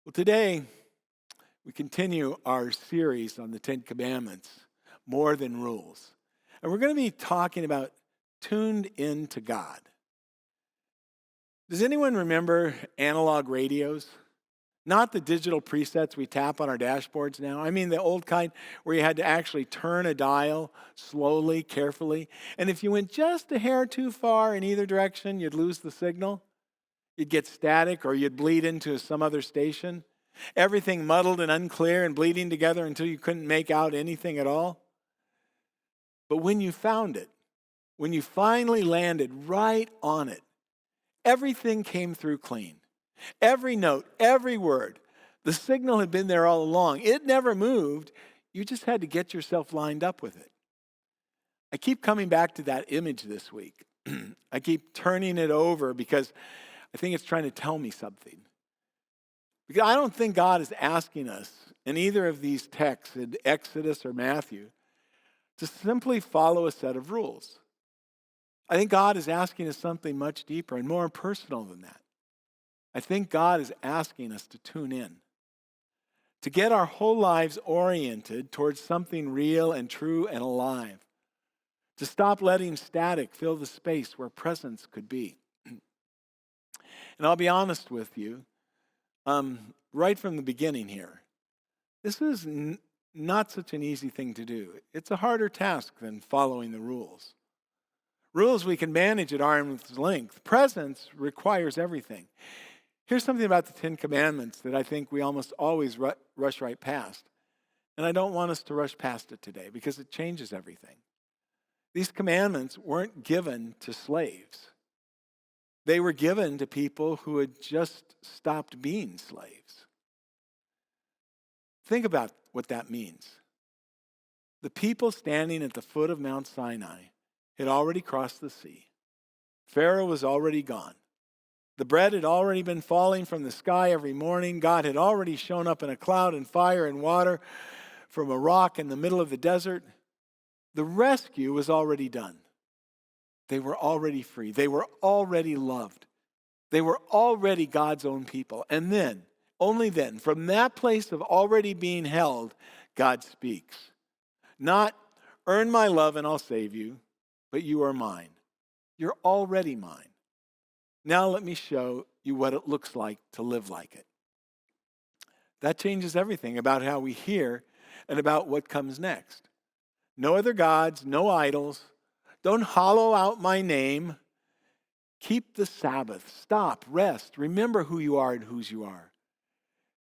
Well, today we continue our series on the Ten Commandments, More Than Rules. And we're going to be talking about tuned in to God. Does anyone remember analog radios? Not the digital presets we tap on our dashboards now. I mean the old kind where you had to actually turn a dial slowly, carefully. And if you went just a hair too far in either direction, you'd lose the signal. You'd get static or you'd bleed into some other station. Everything muddled and unclear and bleeding together until you couldn't make out anything at all. But when you found it, when you finally landed right on it, everything came through clean. Every note, every word. The signal had been there all along. It never moved. You just had to get yourself lined up with it. I keep coming back to that image this week. I keep turning it over because I think it's trying to tell me something. Because I don't think God is asking us in either of these texts, in Exodus or Matthew, to simply follow a set of rules. I think God is asking us something much deeper and more personal than that. I think God is asking us to tune in, to get our whole lives oriented towards something real and true and alive, to stop letting static fill the space where presence could be. And I'll be honest with you, right from the beginning here, this is not such an easy thing to do. It's a harder task than following the rules. Rules we can manage at arm's length. Presence requires everything. Here's something about the Ten Commandments that I think we almost always rush right past. And I don't want us to rush past it today because it changes everything. These commandments weren't given to slaves. They were given to people who had just stopped being slaves. Think about what that means. The people standing at the foot of Mount Sinai had already crossed the sea. Pharaoh was already gone. The bread had already been falling from the sky every morning. God had already shown up in a cloud and fire and water from a rock in the middle of the desert. The rescue was already done. They were already free. They were already loved. They were already God's own people. And then, only then, from that place of already being held, God speaks. Not, earn my love and I'll save you, but you are mine. You're already mine. Now let me show you what it looks like to live like it. That changes everything about how we hear and about what comes next. No other gods, no idols. Don't hollow out my name. Keep the Sabbath. Stop, rest. Remember who you are and whose you are.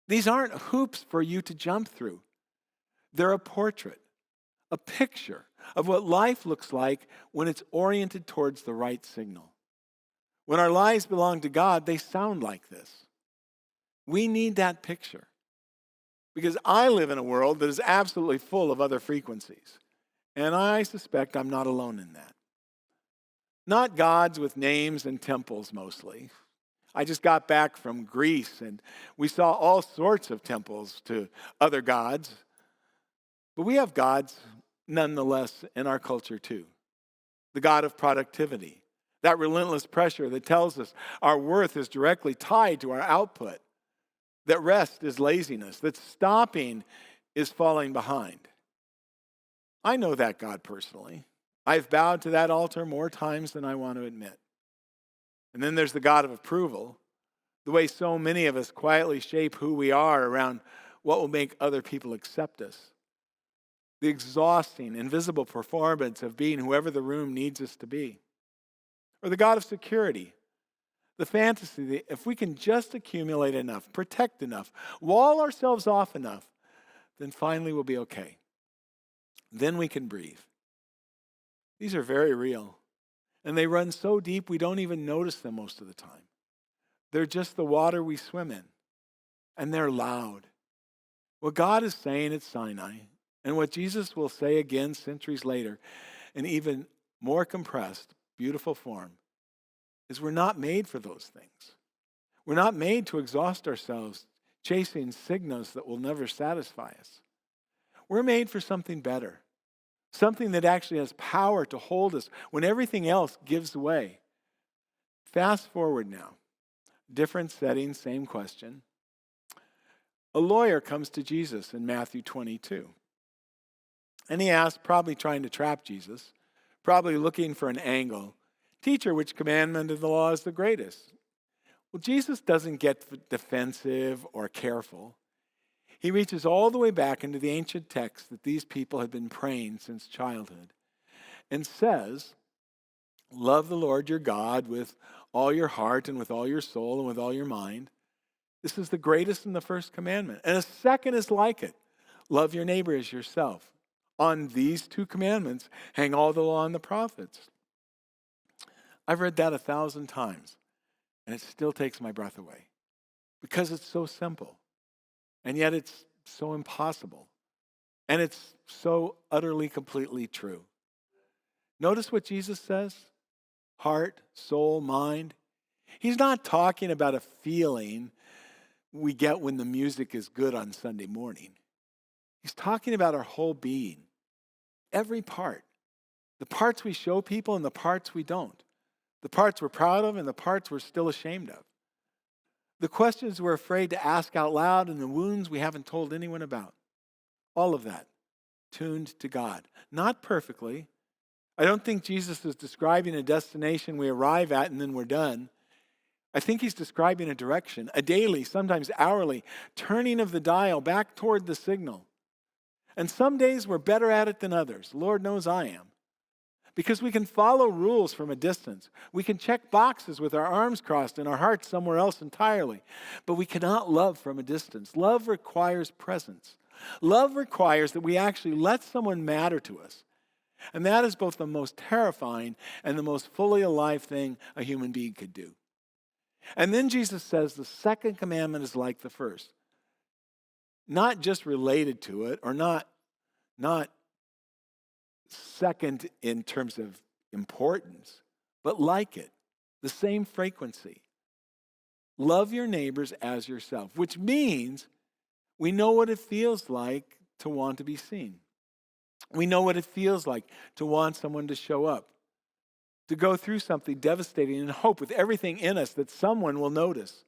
These aren't hoops for you to jump through. They're a portrait, a picture of what life looks like when it's oriented towards the right signal. When our lives belong to God, they sound like this. We need that picture. Because I live in a world that is absolutely full of other frequencies. And I suspect I'm not alone in that. Not gods with names and temples mostly. I just got back from Greece and we saw all sorts of temples to other gods. But we have gods nonetheless in our culture too. The God of productivity. That relentless pressure that tells us our worth is directly tied to our output. That rest is laziness. That stopping is falling behind. I know that God personally. I've bowed to that altar more times than I want to admit. And then there's the God of approval. The way so many of us quietly shape who we are around what will make other people accept us. The exhausting, invisible performance of being whoever the room needs us to be. Or the God of security. The fantasy that if we can just accumulate enough, protect enough, wall ourselves off enough, then finally we'll be okay. Then we can breathe. These are very real. And they run so deep we don't even notice them most of the time. They're just the water we swim in. And they're loud. What God is saying at Sinai, and what Jesus will say again centuries later, in even more compressed, beautiful form, is we're not made for those things. We're not made to exhaust ourselves chasing signals that will never satisfy us. We're made for something better. Something that actually has power to hold us when everything else gives way. Fast forward now. Different setting, same question. A lawyer comes to Jesus in Matthew 22. And he asks, probably trying to trap Jesus, probably looking for an angle, "Teacher, which commandment of the law is the greatest?" Well, Jesus doesn't get defensive or careful. He reaches all the way back into the ancient text that these people had been praying since childhood and says, "Love the Lord your God with all your heart and with all your soul and with all your mind. This is the greatest and the first commandment. And a second is like it. Love your neighbor as yourself. On these two commandments hang all the law and the prophets." I've read that 1,000 times, and it still takes my breath away because it's so simple, and yet it's so impossible, and it's so utterly, completely true. Notice what Jesus says: heart, soul, mind. He's not talking about a feeling we get when the music is good on Sunday morning. He's talking about our whole being, every part. The parts we show people and the parts we don't. The parts we're proud of and the parts we're still ashamed of. The questions we're afraid to ask out loud and the wounds we haven't told anyone about. All of that tuned to God. Not perfectly. I don't think Jesus is describing a destination we arrive at and then we're done. I think he's describing a direction, a daily, sometimes hourly, turning of the dial back toward the signal. And some days we're better at it than others. Lord knows I am. Because we can follow rules from a distance. We can check boxes with our arms crossed and our hearts somewhere else entirely. But we cannot love from a distance. Love requires presence. Love requires that we actually let someone matter to us. And that is both the most terrifying and the most fully alive thing a human being could do. And then Jesus says the second commandment is like the first. Not just related to it, or not second in terms of importance, but like it, the same frequency. Love your neighbors as yourself, which means we know what it feels like to want to be seen. We know what it feels like to want someone to show up, to go through something devastating and hope with everything in us that someone will notice.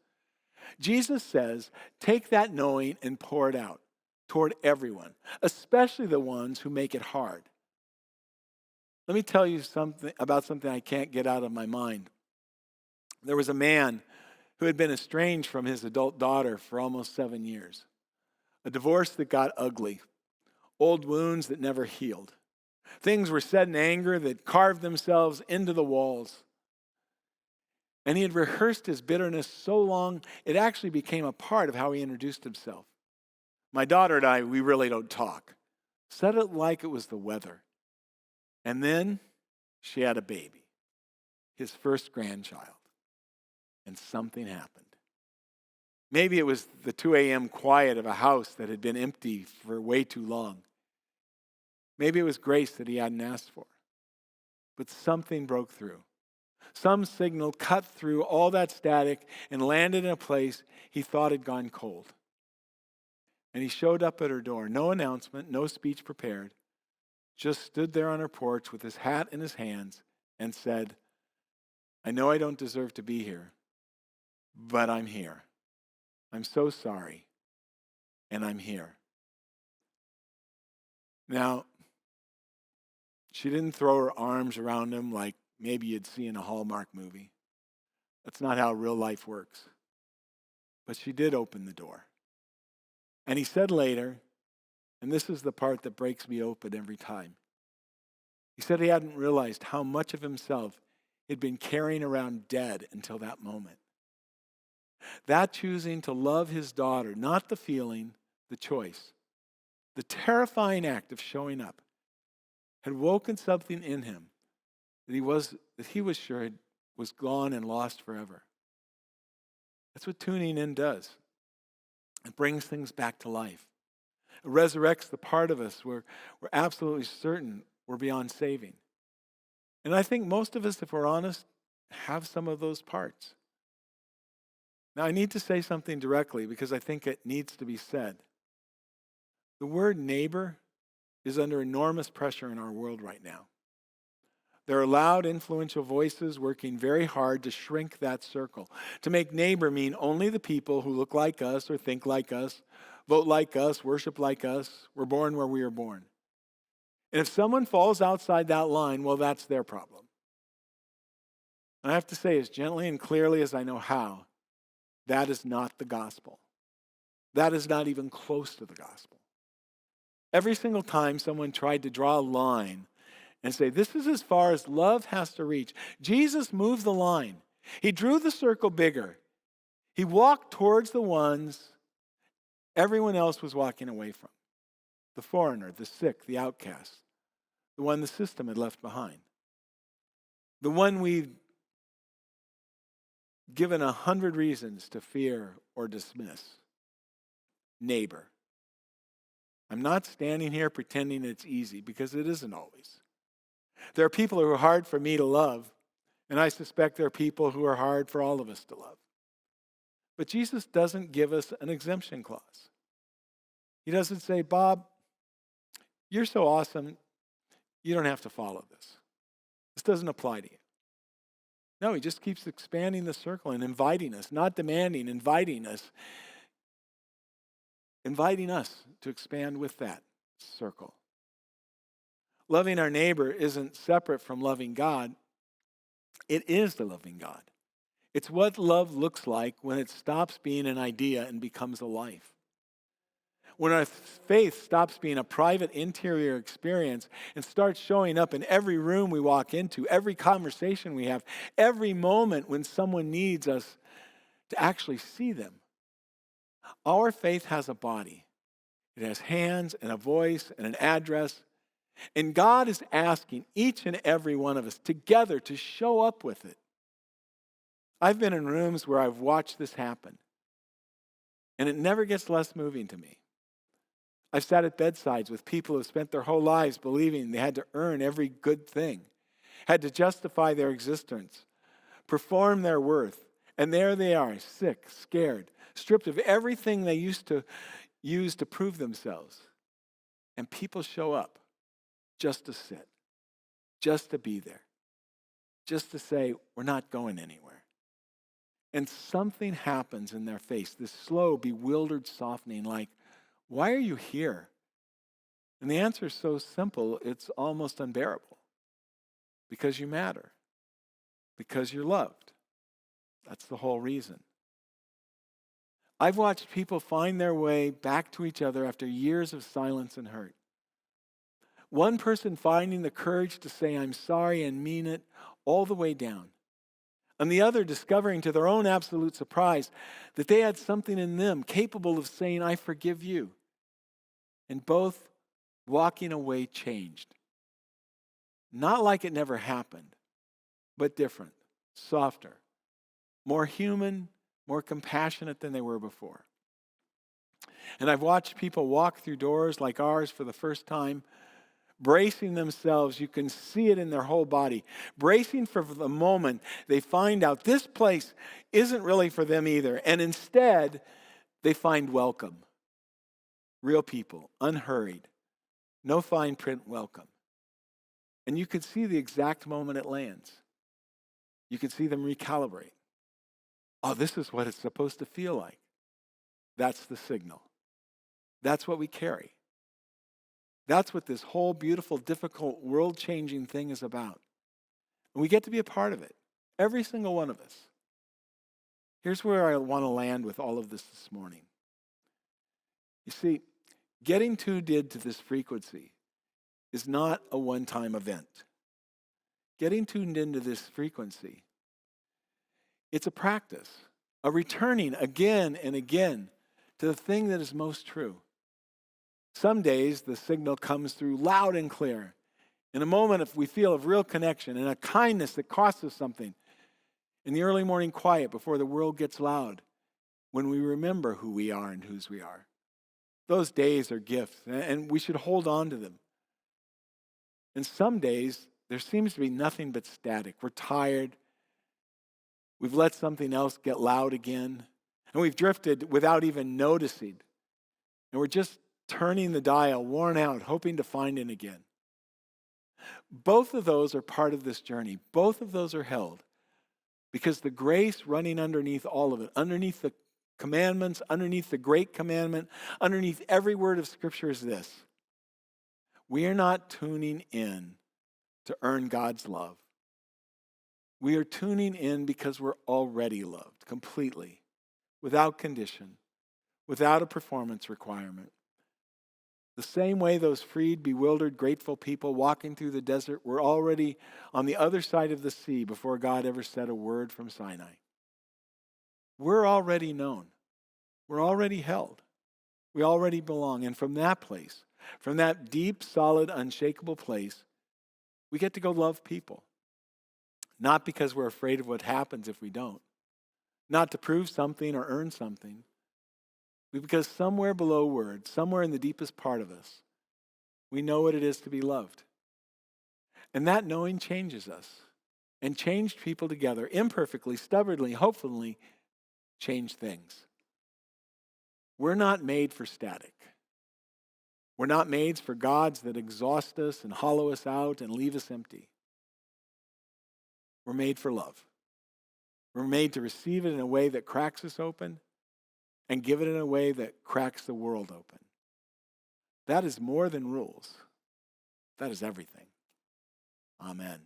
Jesus says, take that knowing and pour it out toward everyone, especially the ones who make it hard. Let me tell you something I can't get out of my mind. There was a man who had been estranged from his adult daughter for almost 7 years. A divorce that got ugly. Old wounds that never healed. Things were said in anger that carved themselves into the walls. And he had rehearsed his bitterness so long, it actually became a part of how he introduced himself. My daughter and I, we really don't talk. Said it like it was the weather. And then she had a baby, his first grandchild, and something happened. Maybe it was the 2 a.m. quiet of a house that had been empty for way too long. Maybe it was grace that he hadn't asked for. But something broke through. Some signal cut through all that static and landed in a place he thought had gone cold. And he showed up at her door, no announcement, no speech prepared. Just stood there on her porch with his hat in his hands and said, "I know I don't deserve to be here, but I'm here. I'm so sorry, and I'm here." Now, she didn't throw her arms around him like maybe you'd see in a Hallmark movie. That's not how real life works. But she did open the door. And he said later, and this is the part that breaks me open every time. He said he hadn't realized how much of himself he'd been carrying around dead until that moment. That choosing to love his daughter, not the feeling, the choice, the terrifying act of showing up, had woken something in him that he was sure was gone and lost forever. That's what tuning in does. It brings things back to life. It resurrects the part of us where we're absolutely certain we're beyond saving. And I think most of us, if we're honest, have some of those parts. Now, I need to say something directly because I think it needs to be said. The word neighbor is under enormous pressure in our world right now. There are loud, influential voices working very hard to shrink that circle, to make neighbor mean only the people who look like us or think like us, vote like us, worship like us, were born where we were born. And if someone falls outside that line, well, that's their problem. And I have to say as gently and clearly as I know how, that is not the gospel. That is not even close to the gospel. Every single time someone tried to draw a line and say, this is as far as love has to reach, Jesus moved the line. He drew the circle bigger. He walked towards the ones everyone else was walking away from. The foreigner, the sick, the outcast, the one the system had left behind. The one we've given 100 reasons to fear or dismiss. Neighbor. I'm not standing here pretending it's easy, because it isn't always. There are people who are hard for me to love, and I suspect there are people who are hard for all of us to love. But Jesus doesn't give us an exemption clause. He doesn't say, Bob, you're so awesome, you don't have to follow this. This doesn't apply to you. No, he just keeps expanding the circle and inviting us, not demanding, inviting us to expand with that circle. Loving our neighbor isn't separate from loving God. It is the loving God. It's what love looks like when it stops being an idea and becomes a life. When our faith stops being a private interior experience and starts showing up in every room we walk into, every conversation we have, every moment when someone needs us to actually see them. Our faith has a body. It has hands and a voice and an address. And God is asking each and every one of us together to show up with it. I've been in rooms where I've watched this happen, and it never gets less moving to me. I've sat at bedsides with people who have spent their whole lives believing they had to earn every good thing, had to justify their existence, perform their worth, and there they are, sick, scared, stripped of everything they used to use to prove themselves. And people show up just to sit, just to be there, just to say, we're not going anywhere. And something happens in their face, this slow, bewildered softening, like, why are you here? And the answer is so simple, it's almost unbearable. Because you matter. Because you're loved. That's the whole reason. I've watched people find their way back to each other after years of silence and hurt. One person finding the courage to say, I'm sorry, and mean it all the way down. And the other discovering to their own absolute surprise that they had something in them capable of saying, I forgive you. And both walking away changed. Not like it never happened, but different, softer, more human, more compassionate than they were before. And I've watched people walk through doors like ours for the first time, bracing themselves. You can see it in their whole body. Bracing for the moment they find out this place isn't really for them either. And instead, they find welcome. Real people, unhurried, no fine print welcome. And you can see the exact moment it lands. You can see them recalibrate. Oh, this is what it's supposed to feel like. That's the signal. That's what we carry. That's what this whole beautiful, difficult, world-changing thing is about. And we get to be a part of it. Every single one of us. Here's where I want to land with all of this morning. You see, getting tuned into this frequency is not a one-time event. Getting tuned into this frequency, it's a practice, a returning again and again to the thing that is most true. Some days the signal comes through loud and clear. In a moment if we feel of real connection and a kindness that costs us something. In the early morning quiet before the world gets loud. When we remember who we are and whose we are. Those days are gifts and we should hold on to them. And some days there seems to be nothing but static. We're tired. We've let something else get loud again. And we've drifted without even noticing. And we're just turning the dial, worn out, hoping to find it again. Both of those are part of this journey. Both of those are held because the grace running underneath all of it, underneath the commandments, underneath the great commandment, underneath every word of Scripture is this. We are not tuning in to earn God's love. We are tuning in because we're already loved completely, without condition, without a performance requirement. The same way those freed, bewildered, grateful people walking through the desert were already on the other side of the sea before God ever said a word from Sinai. We're already known. We're already held. We already belong. And from that place, from that deep, solid, unshakable place, we get to go love people. Not because we're afraid of what happens if we don't. Not to prove something or earn something. But because somewhere below words, somewhere in the deepest part of us, we know what it is to be loved. And that knowing changes us. And changed people together, imperfectly, stubbornly, hopefully, change things. We're not made for static. We're not made for gods that exhaust us and hollow us out and leave us empty. We're made for love. We're made to receive it in a way that cracks us open and give it in a way that cracks the world open. That is more than rules. That is everything. Amen.